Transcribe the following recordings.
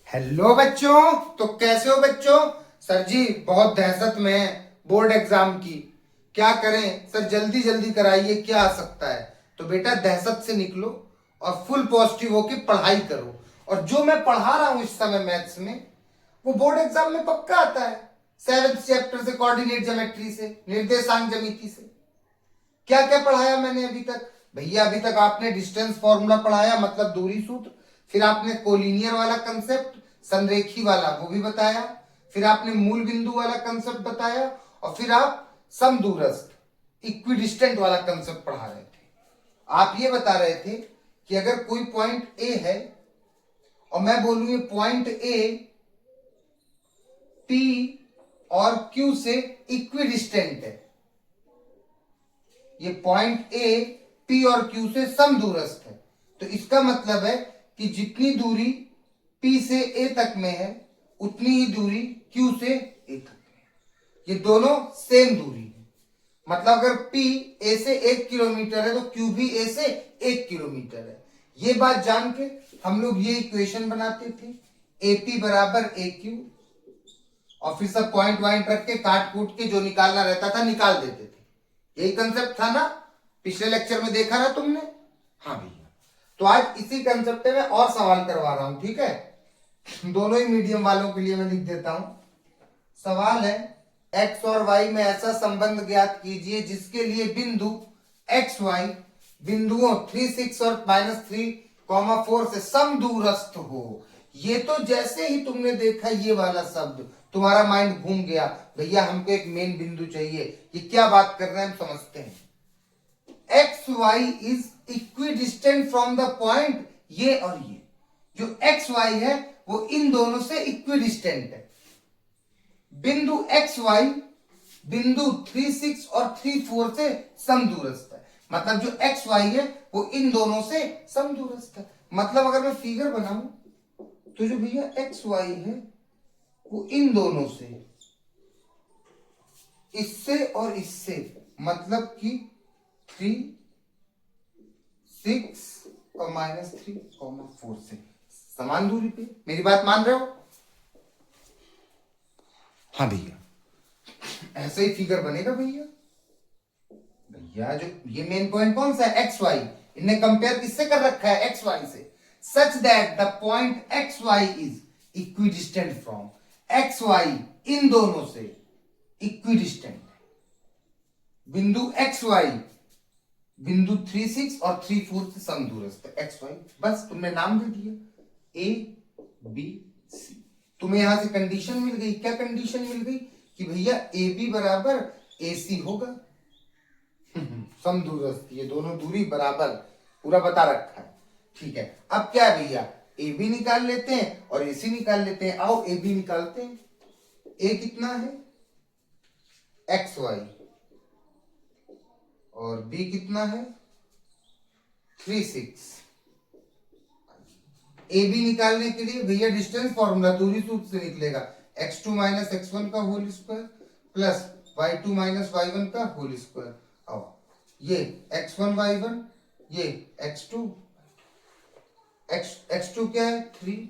Hello बच्चों। तो कैसे हो बच्चों? सर जी बहुत दहशत में है बोर्ड एग्जाम की। क्या करें सर, जल्दी जल्दी कराइए, क्या आ सकता है? तो बेटा दहशत से निकलो और फुल पॉजिटिव होके पढ़ाई करो। और जो मैं पढ़ा रहा हूं इस समय मैथ्स में, वो बोर्ड एग्जाम में पक्का आता है। 7th चैप्टर से, कोऑर्डिनेट ज्योमेट्री से, निर्देशांक ज्यामिति से। क्या क्या पढ़ाया मैंने अभी तक? भैया अभी तक आपने डिस्टेंस फॉर्मूला पढ़ाया, मतलब दूरी सूत्र। फिर आपने कोलिनियर वाला कंसेप्ट, संरेखी वाला, वो भी बताया। फिर आपने मूल बिंदु वाला कंसेप्ट बताया। और फिर आप समदूरस्थ, इक्विडिस्टेंट वाला कंसेप्ट पढ़ा रहे थे। आप ये बता रहे थे कि अगर कोई पॉइंट ए है और मैं बोलूं ये पॉइंट ए पी और क्यू से इक्विडिस्टेंट है, ये पॉइंट ए पी और क्यू से समदूरस्थ है, तो इसका मतलब है कि जितनी दूरी पी से ए तक में है उतनी ही दूरी क्यू से ए तक में है। ये दोनों सेम दूरी है। मतलब अगर पी ए से 1 किलोमीटर है तो क्यू भी ए से 1 किलोमीटर है। ये बात जान के हम लोग ये इक्वेशन बनाते थे, एपी बराबर ए क्यू, और फिर सब पॉइंट वाइंट रख के काट कूट के जो निकालना रहता था निकाल देते थे। यही कंसेप्ट था ना? पिछले लेक्चर में देखा ना तुमने? हाँ भैया। तो आज इसी कंसेप्ट पे मैं और सवाल करवा रहा हूं, ठीक है? दोनों ही मीडियम वालों के लिए मैं लिख देता हूं। सवाल है, एक्स और वाई में ऐसा संबंध ज्ञात कीजिए जिसके लिए बिंदु एक्स वाई बिंदुओं 3, 6 और -3, 4 से समदूरस्थ हो। ये तो जैसे ही तुमने देखा ये वाला शब्द, तुम्हारा माइंड घूम गया। भैया हमको एक मेन बिंदु चाहिए, ये क्या बात कर रहे हैं हम समझते हैं। X Y is equidistant from the point, ये और ये जो एक्स वाई है वो इन दोनों से इक्विडिस्टेंट है। बिंदु एक्स वाई बिंदु 3, 6 और 3, 4 से समदूरस्थ है। मतलब जो एक्स वाई है वो इन दोनों से समदूरस्थ है। मतलब अगर मैं फिगर बनाऊं तो जो भैया एक्स वाई है वो इन दोनों से, इससे और इससे, मतलब कि 3, 6 और -3, 4 से समान दूरी पे। मेरी बात मान रहे हो? हाँ भैया, ऐसे ही फिगर बनेगा भैया। भैया जो ये मेन पॉइंट कौन सा है? X Y. इनने कंपेयर किससे कर रखा है? एक्स वाई से। Such that the point X Y is equidistant from, X Y इन दोनों से इक्विडिस्टेंट है। बिंदु एक्स वाई बिंदु 3, 6 और 3, 4 से समदूरस्थ है। एक्स वाई, बस तुमने नाम दे दिया ए बी सी। तुम्हें यहां से कंडीशन मिल गई। क्या कंडीशन मिल गई? कि भैया ए बी बराबर ए सी होगा। समदूरस्थ, ये दोनों दूरी बराबर, पूरा बता रखा है। ठीक है, अब क्या है भैया, ए बी निकाल लेते हैं और ए सी निकाल लेते हैं। आओ ए बी निकालते हैं। ए कितना है? X Y. और बी कितना है? 3, 6। ए बी निकालने के लिए भैया डिस्टेंस फॉर्मूला, दूरी सूत्र से निकलेगा। x2 - x1 का whole square plus y2 - y1 का होल स्क्वायर। आओ, ये x1 y1, ये x2, x2 क्या है? 3,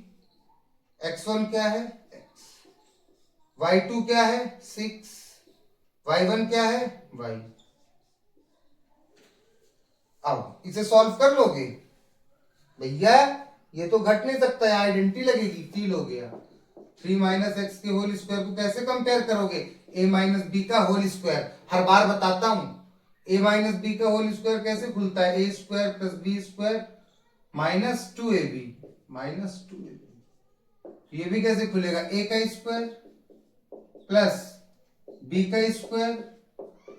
x1 क्या है? x, y2 क्या है? 6, y1 क्या है? y। आओ इसे सॉल्व कर लोगे भैया? ये तो घट नहीं सकता है, आइडेंटिटी लगेगी। 3 हो गया। 3 - x के होल स्क्वायर को कैसे कंपेयर करोगे? a - b का होल स्क्वायर। हर बार बताता हूं, a - b का होल स्क्वायर कैसे खुलता है? a² + b² -2ab -2ab। ये भी कैसे खुलेगा? a का स्क्वायर प्लस b का स्क्वायर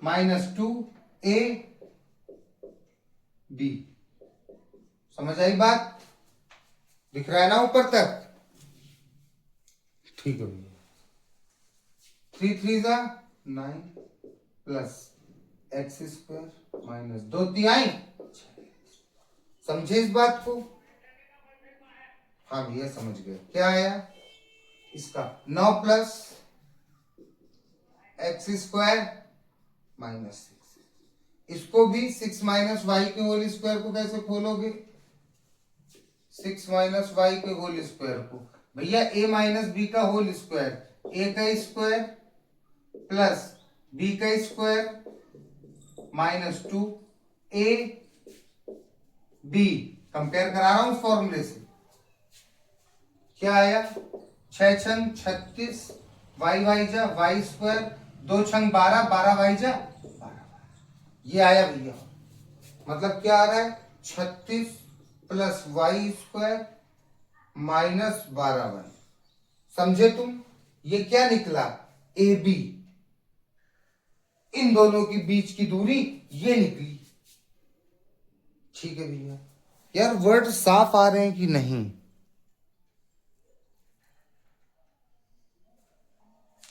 -2ab। समझ आई बात? दिख रहा है ना ऊपर तक? ठीक है भैया। 3, 3 जा 9 प्लस x² - 2 तिहाई। समझे इस बात को? हाँ भैया समझ गए। क्या आया इसका? 9 प्लस x² - 6। इसको भी 6 - y के होल स्क्वायर को कैसे खोलोगे? 6 - y के होल स्क्वायर को भैया a माइनस बी का होल स्क्वायर, a का स्क्वायर प्लस b का square minus 2a b, compare करा रहा हूं फॉर्मूले से। क्या आया, 6 छंग 36, वाई वाई जा वाई स्क्वायर, 2 छंग 12, 12 वाई जा 12, ये आया भैया। मतलब क्या आ रहा है, 36 plus Y square minus 12 y. समझे तुम, ये क्या निकला, ए बी, इन दोनों के बीच की दूरी ये निकली। ठीक है भैया, यार वर्ड साफ आ रहे हैं कि नहीं?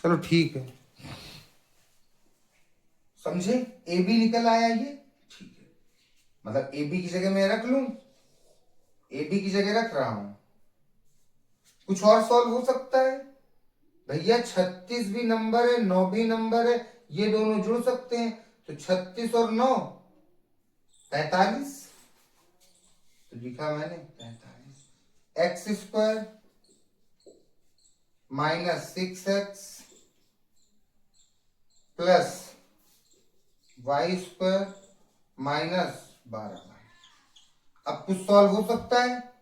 चलो ठीक है, समझे, ए बी निकल आया ये। ठीक है, मतलब ए बी की जगह मैं रख लूं, ए बी की जगह रख रहा हूं। कुछ और सॉल्व हो सकता है भैया, 36 भी नंबर है, 9 भी नंबर है, ये दोनों जुड़ सकते हैं। तो 36 और 9 45, तो लिखा मैंने 45, x square minus 6x plus Y square minus 12y। अब कुछ सॉल्व हो सकता है?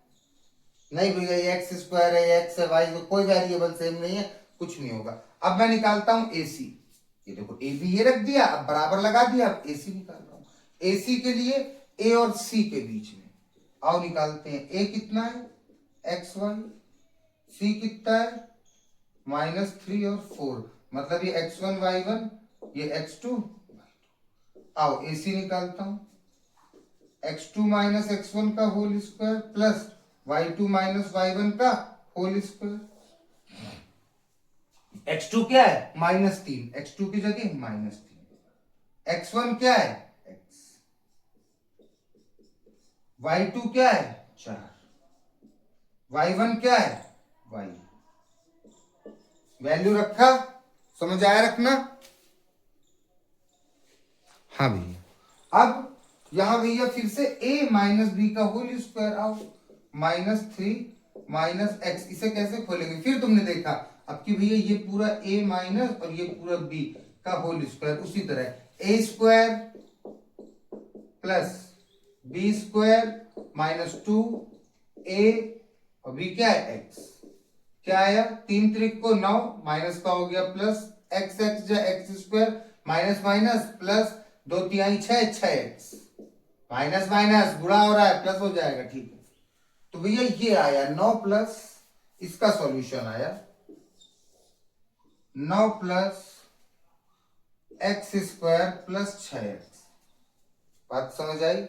नहीं भैया, ये एक्स स्क्वायर है, एक्स है, वाई, कोई वेरिएबल सेम नहीं है, कुछ नहीं होगा। अब मैं निकालता हूं एसी, ये देखो ए बी ये रख दिया, अब बराबर लगा दिया, अब एसी निकाल रहा हूं। एसी के लिए ए और सी के बीच में आओ निकालते हैं। ए कितना है, एक्स वाई, सी कितना है -3 और 4, मतलब ये x1 y1, ये x2 y2। आओ एसी निकालता हूं, x2 माइनस x1 का whole square plus y2 minus y1 का होल स्क्वायर। x2 क्या है, -3, x2 की जगह -3, x1 क्या है x, y2 क्या है 4, y1 क्या है y। वैल्यू रखा, समझ आया रखना? हाँ भैया। अब यहां भैया फिर से a माइनस बी का होल स्क्वायर, आओ -3 माइनस एक्स, इसे कैसे खोलेंगे? फिर तुमने देखा अब कि भैया ये पूरा a माइनस और ये पूरा b का होल स्क्वायर, उसी तरह a square plus B square -2a और b क्या है x। क्या आया, 3 त्रिक को 9, माइनस का हो गया प्लस, एक्स एक्स जा x square minus minus plus 2 तिहाई 6, 6x माइनस माइनस गुणा हो रहा है, प्लस हो जाएगा। ठीक है, तो भैया ये आया 9 प्लस, इसका सॉल्यूशन आया 9 plus x square plus 6x। बात समझ आई?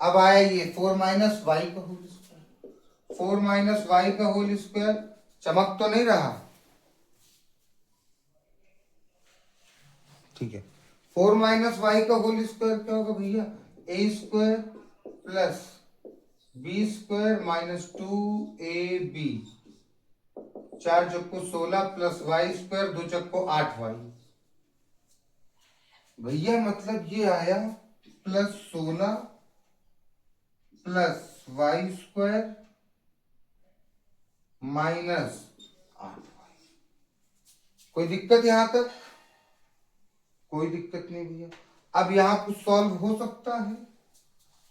अब आया ये 4 माइनस वाई का होल स्क्वायर, 4 माइनस वाई का होल स्क्वायर, चमक तो नहीं रहा? ठीक है, 4 माइनस वाई का होल स्क्वायर क्या होगा भैया, A square plus B square minus 2ab, 4 चक्को 16 प्लस वाई स्क्वायर 2 चक्को 8y। भैया मतलब ये आया plus 16 plus Y square minus 8y। कोई दिक्कत यहां तक? कोई दिक्कत नहीं भैया। अब यहां कुछ सॉल्व हो सकता है?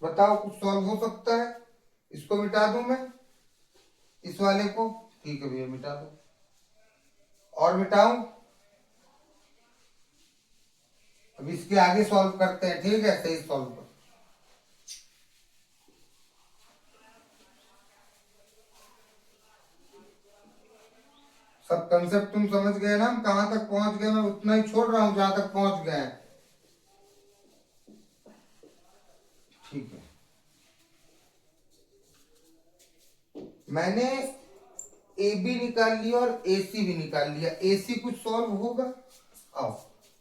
बताओ, कुछ सॉल्व हो सकता है? इसको मिटा दूं मैं, इस वाले को? ठीक है भैया, मिटा दो। और मिटाऊं? अब इसके आगे सॉल्व करते हैं, ठीक है, सही सॉल्व कर। सब कंसेप्ट तुम समझ गए ना? हम कहां तक पहुंच गए, मैं उतना ही छोड़ रहा हूं जहां तक पहुंच गए। ठीक है, मैंने ए बी निकाल लिया और ए सी भी निकाल लिया। ए सी कुछ सॉल्व होगा? आओ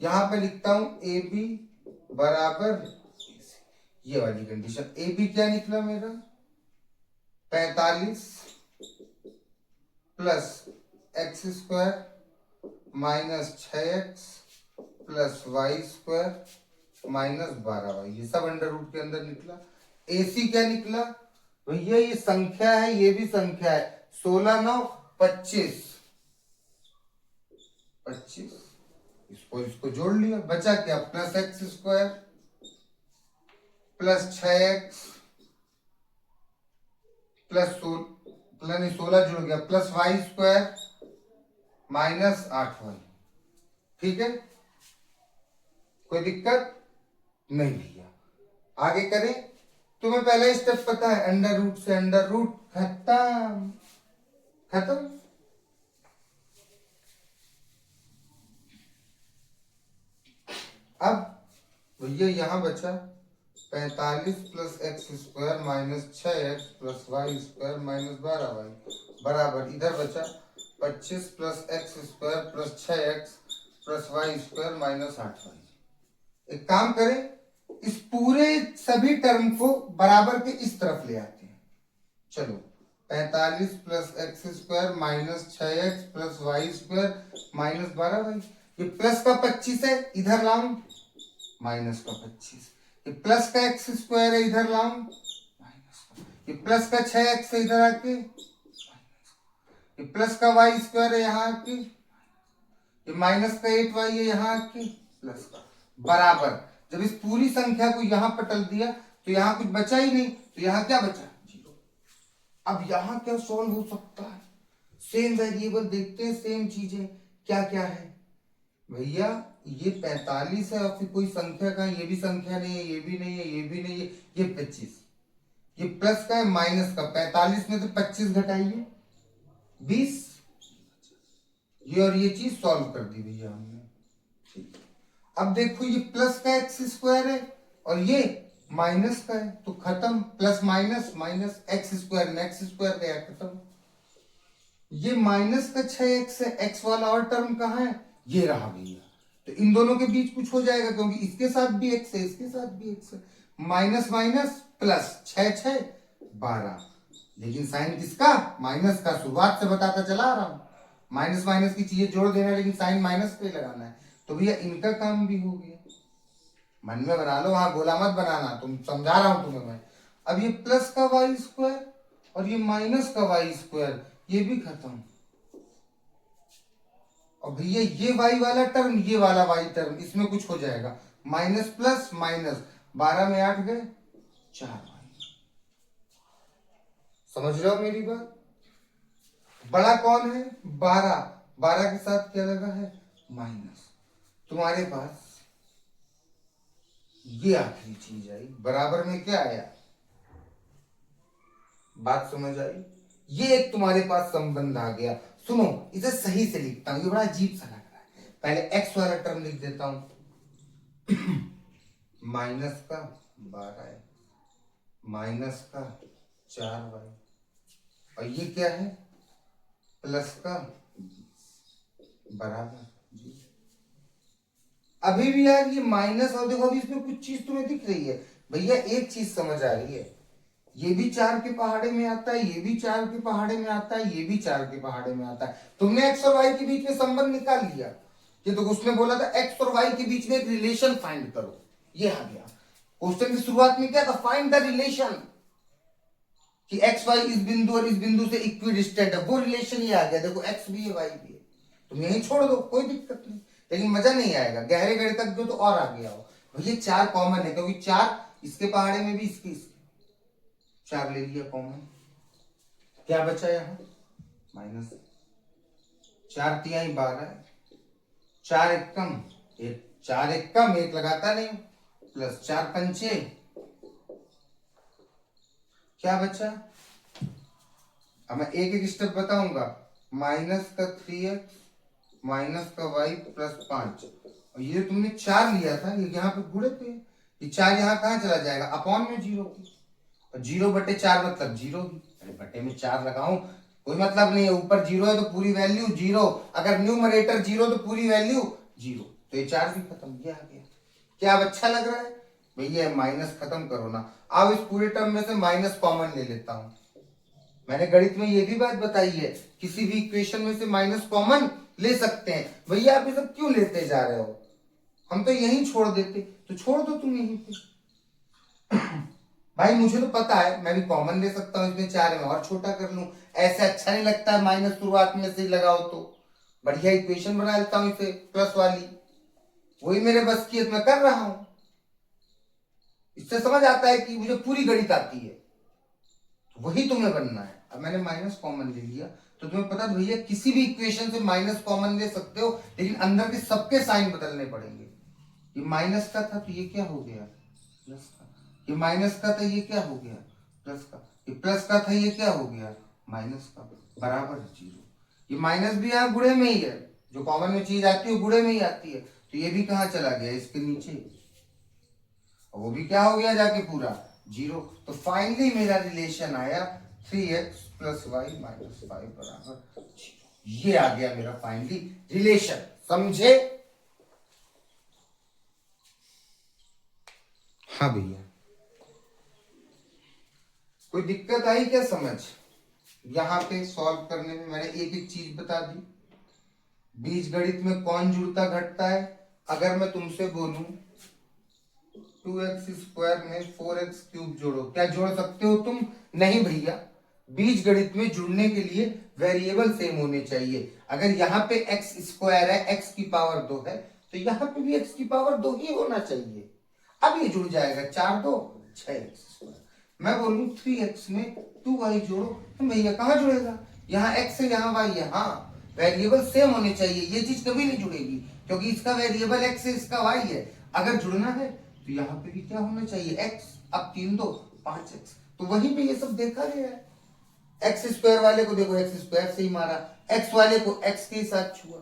यहां पे लिखता हूं ए बी बराबर, ये वाली कंडीशन। ए बी क्या निकला मेरा, 45 plus x square minus 6x plus Y square minus 12y, ये सब अंडर रूट के अंदर निकला। एसी क्या निकला भैया, ये संख्या है, ये भी संख्या है, 16 9 25 25 इसको जोड़ लिया, बचा क्या, plus x square plus 6x plus 16 जुड़ गया plus Y square minus 8y। ठीक है, कोई दिक्कत नहीं भैया। आगे करें, तुम्हें पहला स्टेप पता है, अंडर रूट से अंडर रूट, खत्म खत्म। अब भैया यहां बचा 45 plus x square minus 6x plus Y square minus 12y बराबर इधर बचा 25 plus x square plus 6x plus Y square minus 8y। एक काम करें, इस पूरे सभी टर्म को बराबर के इस तरफ ले आते हैं। चलो 45 plus x square minus 6x plus Y square minus 12y, ये प्लस का 25 है इधर लाऊं, माइनस का 25, ये प्लस का एक्स स्क्वायर है इधर लाऊं, माइनस का, ये प्लस का 6x है इधर आके, ये प्लस का वाई स्क्वायर है यहाँ आके, ये माइनस का 8y है यहाँ आके, प्लस का बराबर। जब इस पूरी संख्या को यहां पटल दिया तो यहां कुछ बचा ही नहीं, तो यहां क्या बचा, 0। अब यहां क्या सॉल्व हो सकता है, सेम वेरिएबल देखते हैं, सेम चीजें क्या क्या है भैया। ये 45 है और फिर कोई संख्या का, ये भी संख्या नहीं है, ये भी नहीं है, ये भी नहीं है, ये 25, ये प्लस का है माइनस का, 45 में से 25 घटाइए 20, ये और ये चीज सॉल्व कर दी भैया हमने। ठीक, अब देखो ये प्लस का एक्स स्क्वायर है और ये माइनस का है, तो खत्म, plus minus minus, x square में एक्स स्क्वायर गया, खत्म। ये माइनस का 6x है, एक्स वाला और टर्म कहाँ है, ये रहा भैया, तो इन दोनों के बीच कुछ हो जाएगा क्योंकि इसके साथ भी x है, इसके साथ भी x है, माइनस माइनस प्लस, 6 6 12, लेकिन साइन किसका, माइनस का, शुरुआत से बताता चला आ रहा हूं, माइनस माइनस की चीजें जोड़ देना है लेकिन साइन माइनस पे लगाना है, तो भैया इनका काम भी हो गया। मन में बना लो, वहां गोला मत बनाना, तुम समझा रहा हूं तुम्हें मैं। अब ये प्लस का वाई स्क्वायर और ये माइनस का वाई स्क्वायर, ये भी खत्म। और भैया ये वाई वाला टर्म, ये वाला वाई टर्म, इसमें कुछ हो जाएगा, माइनस प्लस माइनस, 12 में 8 गए 4y। समझ रहे हो मेरी बात। बड़ा कौन है, 12, 12 के साथ क्या लगा है, माइनस। तुम्हारे पास ये आखिरी चीज आई, बराबर में क्या आया, बात समझ आई। ये एक तुम्हारे पास संबंध आ गया। सुनो, इसे सही से लिखता हूं, ये बड़ा अजीब सा लग रहा है। पहले एक्स वाला टर्म लिख देता हूं माइनस का 12 है, माइनस का 4y, और ये क्या है, प्लस का बराबर। अभी भी यार ये माइनस, और देखो अभी इसमें कुछ चीज तुम्हें दिख रही है भैया, एक चीज समझ आ रही है, ये भी 4 के पहाड़े में आता है, ये भी 4 के पहाड़े में आता है, ये भी 4 के पहाड़े में आता है। तुमने एक्स और वाई के बीच में संबंध निकाल लिया, ये तो उसने बोला था एक्स और वाई के बीच में एक रिलेशन फाइंड करो, ये आ गया। क्वेश्चन की शुरुआत में क्या था, फाइंड द रिलेशन, कि एक्स वाई इस बिंदु और इस बिंदु से इक्विडिस्टेंट है, वो रिलेशन ये आ गया। देखो एक्स भी है वाई भी है, तुम यही छोड़ दो, कोई दिक्कत नहीं, लेकिन मजा नहीं आएगा, गहरे गहरे तक जो तो और आगे आओ। भैया 4 कॉमन है, क्योंकि 4 इसके पहाड़े में भी, इसके 4 ले लिया कॉमन, क्या बचा यहाँ, माइनस 4 तिहाई 12, 4 एक कम, 4 एक कम, 1 लगाता नहीं, प्लस 4 पंचे, क्या बचा। अब मैं एक एक स्टेप बताऊंगा, माइनस का 3x माइनस का y प्लस 5, और ये तुमने 4 लिया था, ये यहाँ पे गुणे थे, ये 4 यहाँ कहाँ चला जाएगा, अपॉन में 0, और 0/4 मतलब 0 ही, अरे बटे में 4 लगाऊं कोई मतलब नहीं है, ऊपर 0 है तो पूरी वैल्यू 0, अगर न्यूमरेटर 0 तो पूरी वैल्यू 0, तो ये 4 भी खत्म, ये आ गया। क्या अब अच्छा लग रहा है भैया, माइनस खत्म करो ना। अब इस पूरे टर्म में से माइनस कॉमन ले लेता हूं, मैंने गणित में ये भी बात बताई है, किसी भी इक्वेशन में से माइनस कॉमन ले सकते हैं। भैया आप ये सब क्यों लेते जा रहे हो, हम तो यहीं छोड़ देते, तो छोड़ दो तुम यहीं पे भाई मुझे तो पता है, मैं भी कॉमन ले सकता हूँ इसमें, 4 में और छोटा कर लूं, ऐसे अच्छा नहीं लगता है माइनस शुरुआत में से ही लगाओ तो। बढ़िया इक्वेशन बना लेता हूँ इसे प्लस वाली, वही मेरे बस की है तो मैं कर रहा हूं। इससे समझ आता है कि मुझे पूरी गणित आती है, वही तुम्हें बनना है। अब मैंने माइनस कॉमन ले लिया तो तुम्हें पता है भैया किसी भी इक्वेशन से माइनस कॉमन ले सकते हो, लेकिन अंदर के सबके साइन बदलने पड़ेंगे। ये माइनस का था तो ये क्या हो गया प्लस का, ये माइनस का था ये क्या हो गया प्लस का, ये प्लस का था ये क्या हो गया माइनस का, बराबर 0। ये माइनस भी यहाँ गुणे में ही है, जो कॉमन में चीज आती है गुणे में ही आती है, तो ये भी कहाँ चला गया इसके नीचे, वो भी क्या हो गया जाके पूरा 0। तो फाइनली मेरा रिलेशन आया 3x प्लस वाई माइनस 5 बराबर 0। ये आ गया मेरा फाइनली रिलेशन, समझे? हाँ भैया, कोई दिक्कत आई क्या समझ? यहां पे सॉल्व करने में मैंने एक एक चीज बता दी। बीज गणित में कौन जुड़ता घटता है? अगर मैं तुमसे बोलूं 2x स्क्वायर में 4x क्यूब जोड़ो, क्या जोड़ सकते हो तुम? नहीं भैया, बीज गणित में जुड़ने के लिए वेरिएबल सेम होने चाहिए। अगर यहाँ पे x स्क्वायर है, x की पावर 2 है, तो यहाँ पे भी x की पावर 2 ही होना चाहिए। अब ये जुड़ जाएगा, 4 2 6x स्क्वायर। मैं बोलूं 3x में 2y जोड़ो, तो भैया कहाँ जुड़ेगा? यहाँ x है यहाँ y है। हाँ, वेरिएबल सेम होने चाहिए, ये चीज कभी नहीं जुड़ेगी, क्योंकि इसका वेरिएबल x है, इसका y है। अगर जुड़ना है तो यहाँ पे भी क्या होना चाहिए x। अब 3 2 5x, तो वहीं पे ये सब देखा गया है। एक्स स्क्वायर वाले को देखो एक्स स्क्वायर से ही मारा, एक्स वाले को एक्स के साथ छुआ।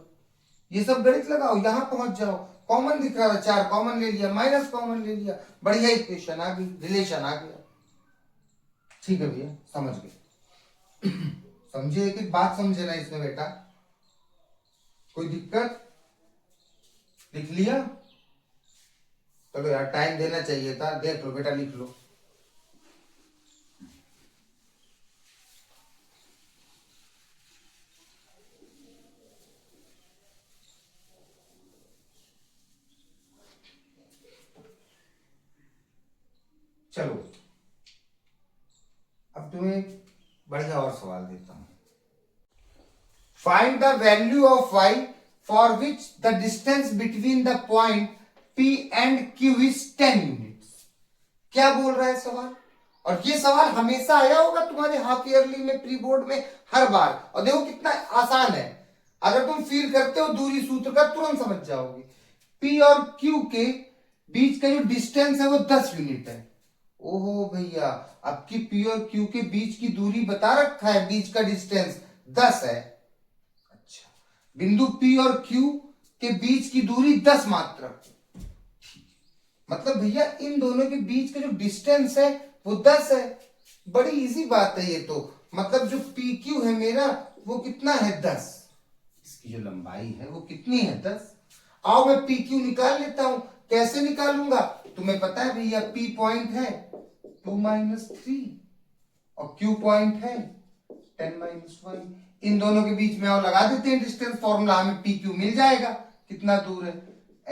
ये सब गणित लगाओ, यहां पहुंच जाओ। कॉमन दिख रहा था, 4 कॉमन ले लिया, माइनस कॉमन ले लिया, बढ़िया इक्वेशन आ गई, रिलेशन आ गया। ठीक है भैया, समझ गए? समझे? एक एक बात समझे ना इसमें बेटा? कोई दिक्कत? लिख लिया? चलो यार, टाइम देना चाहिए था। देख लो बेटा, लिख लो। चलो, अब तुम्हें बढ़िया और सवाल देता हूं। Find the value of y for which the distance between the point P and Q is 10 units. क्या बोल रहा है सवाल? और ये सवाल हमेशा आया होगा तुम्हारे हाफ ईयरली में, प्री बोर्ड में, हर बार। और देखो कितना आसान है, अगर तुम फील करते हो दूरी सूत्र का तुरंत समझ जाओगे। P और Q के बीच का जो डिस्टेंस है वो 10 यूनिट है। ओहो भैया, आपकी P और Q के बीच की दूरी बता रखा है, बीच का डिस्टेंस 10 है। अच्छा, बिंदु P और Q के बीच की दूरी 10 मात्र, मतलब भैया इन दोनों के बीच का जो डिस्टेंस है वो 10 है। बड़ी इजी बात है ये तो। मतलब जो PQ है मेरा वो कितना है 10, इसकी जो लंबाई है वो कितनी है 10। आओ मैं PQ निकाल लेता हूं। कैसे निकालूंगा? तुम्हें पता है भैया, P पॉइंट है 2 - 3 और Q पॉइंट है 10 - 1। इन दोनों के बीच में और लगा देते हैं डिस्टेंस फॉर्मूला, हमें PQ मिल जाएगा। कितना दूर है?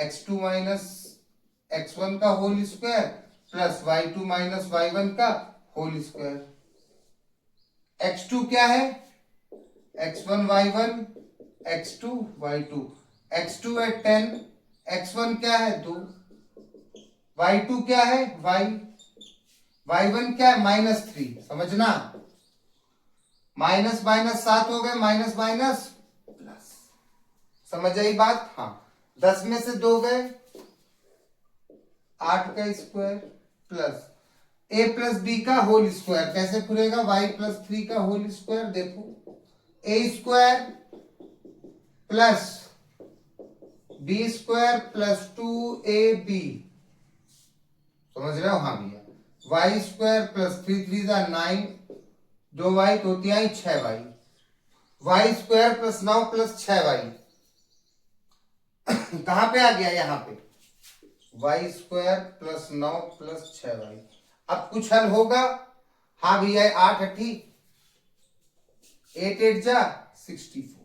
x2 - x1 का whole square plus y2 - y1 का होल स्क्वायर। x2 क्या है? x1 y1 x2 y2। x2 है 10, x1 क्या है 2, y2 क्या है y, y1 क्या है -3। समझना, माइनस माइनस 7 हो गए, माइनस माइनस प्लस। समझ आई बात? हाँ, 10 में से 2 गए, 8 का square plus a plus b का होल स्क्वायर। कैसे खुलेगा? y प्लस 3 का होल स्क्वायर। देखो, a square plus B square plus 2ab। समझ रहे हो? हाँ भैया, y स्क्वायर प्लस 3 3 9, 2y तो 6y, y square plus 9 plus 6y। कहां पे आ गया? यहां पे y square plus 9 plus 6y। अब कुछ हल होगा? हाँ भैया, 8 8 8 8 जा 64,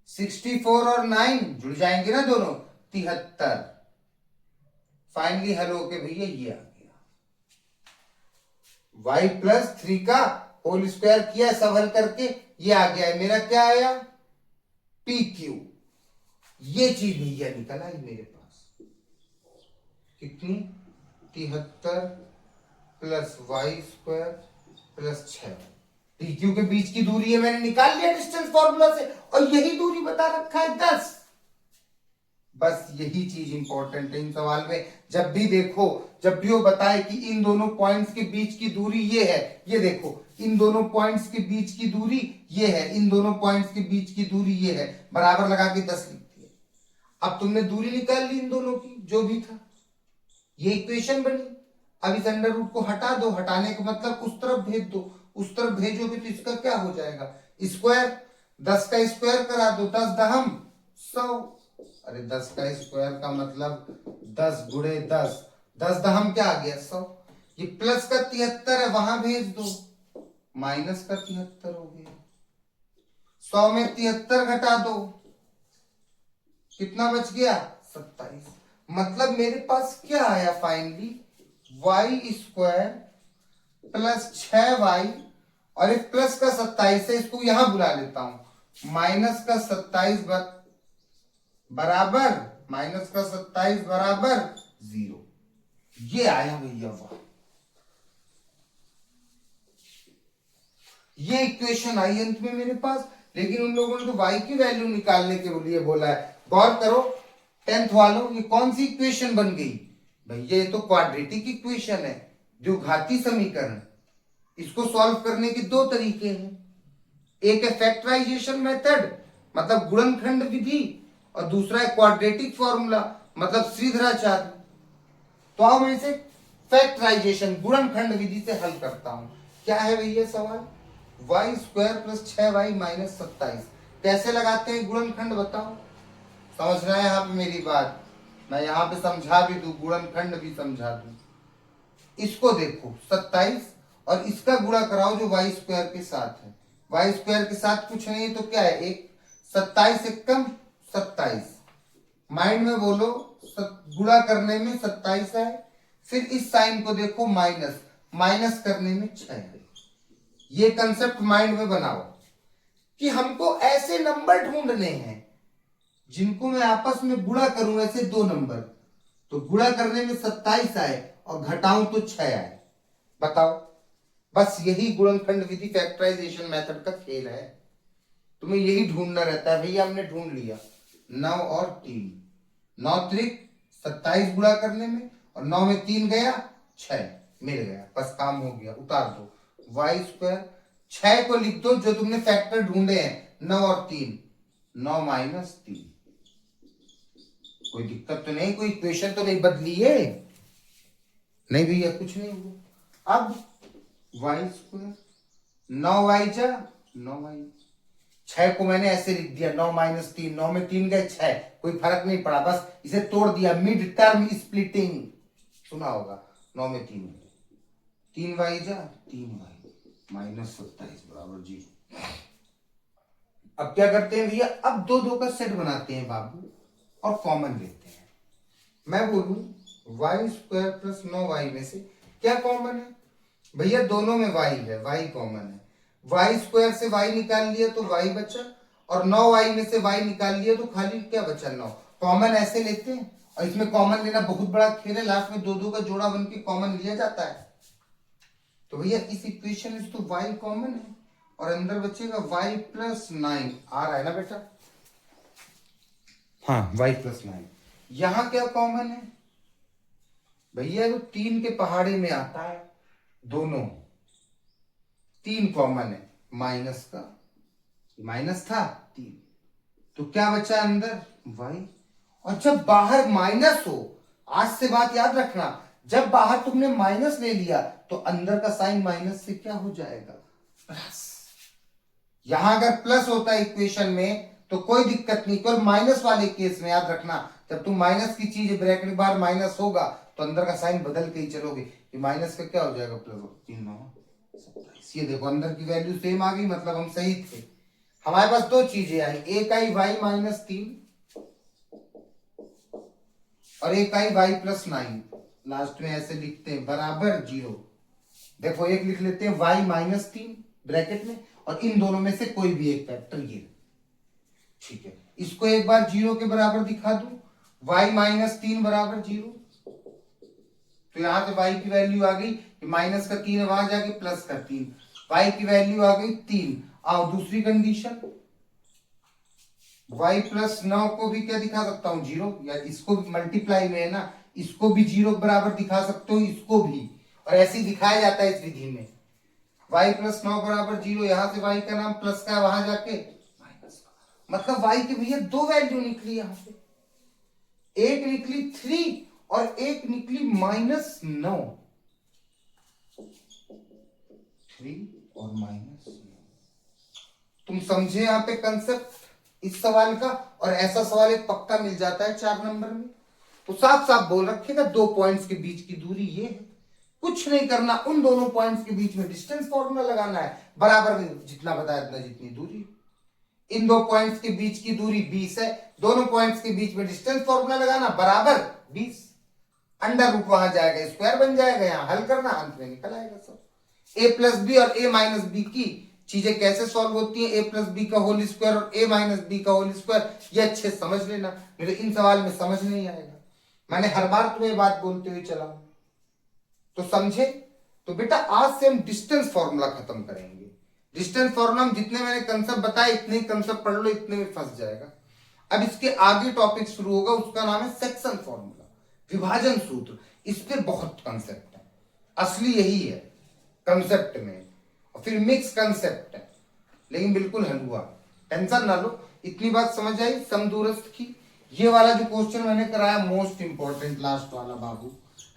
64 और 9 जुड़ जाएंगे ना दोनों, 73। फाइनली हल होके भैया ये आ गया। y प्लस 3 का होल स्क्वायर किया सब हल करके, ये आ गया है मेरा, क्या आया, पी क्यू। ये चीज भैया निकल आई मेरे पास, कितनी, 73 plus Y square plus 6। P q के बीच की दूरी है, मैंने निकाल लिया डिस्टेंस फॉर्मूला से, और यही दूरी बता रखा है 10। बस यही चीज इंपॉर्टेंट है इन सवाल में। जब भी देखो, जब भी वो बताए कि इन दोनों पॉइंट्स के बीच की दूरी ये है, ये देखो इन दोनों पॉइंट्स के बीच की दूरी ये है, इन दोनों पॉइंट्स के बीच की दूरी ये है, बराबर लगा के 10 लिख दिया। अब तुमने दूरी निकाल ली इन दोनों की, जो भी था, ये इक्वेशन बनी। अब इस अंडर रूट को हटा दो, हटाने का मतलब उस तरफ भेज दो, उस तरफ भेजोगे तो इसका क्या हो जाएगा, स्क्वायर। 10 का स्क्वायर करा दो, 10 दहम 100। अरे 10 का स्क्वायर का मतलब 10 गुणे 10, 10 दहम क्या आ गया, 100। ये प्लस का 73 है, वहां भेज दो, माइनस का 73 हो गया। 100 में 73 घटा दो, कितना बच गया, 27। मतलब मेरे पास क्या आया finally, Y square plus 6y, और एक प्लस का 27 है, इसको यहां बुला लेता हूं, माइनस का 27 बराबर, माइनस का 27 बराबर 0। ये आया भैया, वाह, ये इक्वेशन आई अंत में मेरे पास। लेकिन उन लोगों ने तो y की वैल्यू निकालने के लिए बोला है। गौर करो 10th वालों, ये कौन सी इक्वेशन बन गई भैया, ये तो क्वाड्रेटिक इक्वेशन है, द्विघाती समीकरण। इसको सॉल्व करने के दो तरीके हैं, एक है फैक्टराइजेशन मेथड मतलब गुणनखंड विधि, और दूसरा है क्वाड्रेटिक फॉर्मूला मतलब श्रीधराचार्य। तो आओ मैं इसे फैक्टराइजेशन गुणनखंड विधि से हल करता हूं। क्या है भैया सवाल, Y square plus 6y minus 27 कैसे लगाते हैं गुणनखंड, बताओ। समझ रहे हैं यहाँ पे मेरी बात, मैं यहाँ पे समझा भी दूं, गुणनखंड भी समझा दूं। इसको देखो 27 और इसका गुणा कराओ जो वाई स्क्वायर के साथ है, वाई स्क्वायर के साथ कुछ नहीं है तो क्या है, एक 27 एक कम 27, माइंड में बोलो गुणा करने में 27 है, फिर इस साइन को देखो माइनस, माइनस करने में 6 है। ये कंसेप्ट माइंड में बनाओ कि हमको ऐसे नंबर ढूंढने हैं जिनको मैं आपस में गुणा करूं, ऐसे दो नंबर, तो गुणा करने में 27 आए और घटाऊं तो 6 आए, बताओ। बस यही गुणनखंड विधि फैक्टराइजेशन मेथड का खेल है, तुम्हें यही ढूंढना रहता है। भैया हमने ढूंढ लिया 9 और 3, 9 त्रिक 27 गुणा करने में, और 9 में 3 गया 6 मिल गया, बस काम हो गया, उतार दो वाई स्क्वायर। 6 को लिख दो जो तुमने फैक्टर ढूंढे हैं, 9 और 3, 9 माइनस 3। कोई दिक्कत तो नहीं, कोई इक्वेशन तो नहीं बदली है, नहीं भैया कुछ नहीं हुआ। अब वाई स्क्वायर 9y जा 9y, 6 को मैंने ऐसे लिख दिया 9 माइनस 3, 9 में 3 गए 6, कोई फर्क नहीं पड़ा, बस इसे तोड़ दिया, मिड टर्म स्प्लिटिंग सुना होगा, 9 में 3 गए, 3y जा 3y माइनस 27 बराबर 0। अब क्या करते हैं भैया, अब दो दो का सेट बनाते हैं बाबू और कॉमन लेते हैं। मैं बोलूं वाई स्क्वायर प्लस 9y में से क्या कॉमन है भैया, दोनों में y है, y कॉमन है, वाई स्क्वायर से y निकाल लिया तो y बचा, और 9y में से y निकाल लिया तो खाली क्या बचा 9। कॉमन ऐसे लेते हैं, और इसमें कॉमन लेना बहुत बड़ा खेल है, लास्ट में दो दो का जोड़ा बन के कॉमन लिया जाता है। तो भैया इस इक्वेशन में तो y कॉमन है, और अंदर बचेगा y प्लस 9 आ रहा है ना बेटा, हाँ y प्लस 9। यहां क्या कॉमन है भैया, तो 3 के पहाड़े में आता है, दोनों 3 कॉमन है, माइनस का माइनस था 3, तो क्या बचा अंदर y। और जब बाहर माइनस हो, आज से बात याद रखना, जब बाहर तुमने माइनस ले लिया तो अंदर का साइन माइनस से क्या हो जाएगा प्लस। यहां अगर प्लस होता है इक्वेशन में तो कोई दिक्कत नहीं, केवल माइनस वाले केस में याद रखना, जब तुम माइनस की चीज ब्रैकेट बार माइनस होगा तो अंदर का साइन बदल के ही चलोगे, कि माइनस का क्या हो जाएगा प्लस, 3 9 27। ये देखो अंदर की वैल्यू सेम आ गई, मतलब हम सही थे। हमारे पास दो चीजें आई, एक आई y माइनस 3 और एक आई y प्लस 9, लास्ट में ऐसे लिखते हैं बराबर 0। देखो एक लिख लेते हैं y माइनस 3 ब्रैकेट में, और इन दोनों में से कोई भी एक फैक्टर ये, ठीक है। इसको एक बार 0 के बराबर दिखा दूं, y माइनस 3 बराबर 0, तो यहां से y की वैल्यू आ गई, माइनस का 3 है वहां जाके प्लस का 3, y की वैल्यू आ गई 3। आओ दूसरी कंडीशन, y प्लस 9 को भी क्या दिखा सकता हूं 0, या इसको भी मल्टीप्लाई में है ना, इसको भी 0 के बराबर दिखा सकते हो, इसको भी, और ऐसे ही दिखाया जाता है इस विधि में। y प्लस 9 बराबर 0, यहां से y का नाम प्लस का है वहां जाके माइनस का, मतलब y की भैया दो वैल्यू निकली यहां से, एक निकली 3 और एक निकली -9, 3 और -9। तुम समझे यहाँ पे कंसेप्ट इस सवाल का, और ऐसा सवाल एक पक्का मिल जाता है 4 नंबर में। तो साफ साफ बोल रखेगा दो पॉइंट्स के बीच की दूरी ये है, कुछ नहीं करना, उन दोनों पॉइंट्स के बीच में डिस्टेंस फॉर्मूला लगाना है, बराबर में जितना बताया इतना जितनी दूरी, इन दो पॉइंट्स के बीच की दूरी 20 है, दोनों पॉइंट्स के बीच में डिस्टेंस फॉर्मूला लगाना, बराबर 20, अंडर रूट वहां जाएगा स्क्वायर बन जाएगा, यहां हल करना, अंत में निकल आएगा सब। a प्लस बी और a माइनस बी की चीजें कैसे सॉल्व होती हैं, a प्लस बी का होल स्क्वायर और a माइनस बी का होल स्क्वायर, ये अच्छे समझ लेना, मेरे इन सवाल में समझ नहीं आएगा, मैंने हर बार तुम्हें बात बोलते हुए चला, तो समझे। तो बेटा आज से हम डिस्टेंस फॉर्मूला खत्म करेंगे, डिस्टेंस फॉर्मूला हम जितने मैंने कंसेप्ट बताए इतने ही कंसेप्ट पढ़ लो, इतने में फंस जाएगा। अब इसके आगे टॉपिक शुरू होगा, उसका नाम है सेक्शन फॉर्मूला, विभाजन सूत्र, इस पे बहुत कंसेप्ट है, असली यही है कंसेप्ट में, और फिर मिक्स कंसेप्ट है, लेकिन बिल्कुल हलवा, टेंशन ना लो। इतनी बात समझ आई समदूरस्थ की। ये वाला जो क्वेश्चन मैंने कराया मोस्ट इंपॉर्टेंट लास्ट वाला बाबू,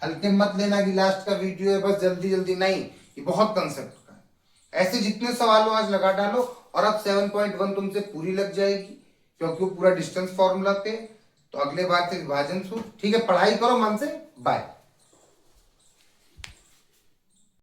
हल्के मत लेना कि लास्ट का वीडियो है बस जल्दी जल्दी, नहीं, ये बहुत कंसेप्ट का है। ऐसे जितने सवालों आज लगा डालो, और अब 7.1 तुमसे पूरी लग जाएगी, क्योंकि वो पूरा डिस्टेंस फॉर्मूला पे। तो अगले बार से विभाजन सूत्र, ठीक है, पढ़ाई करो मन से, बाय।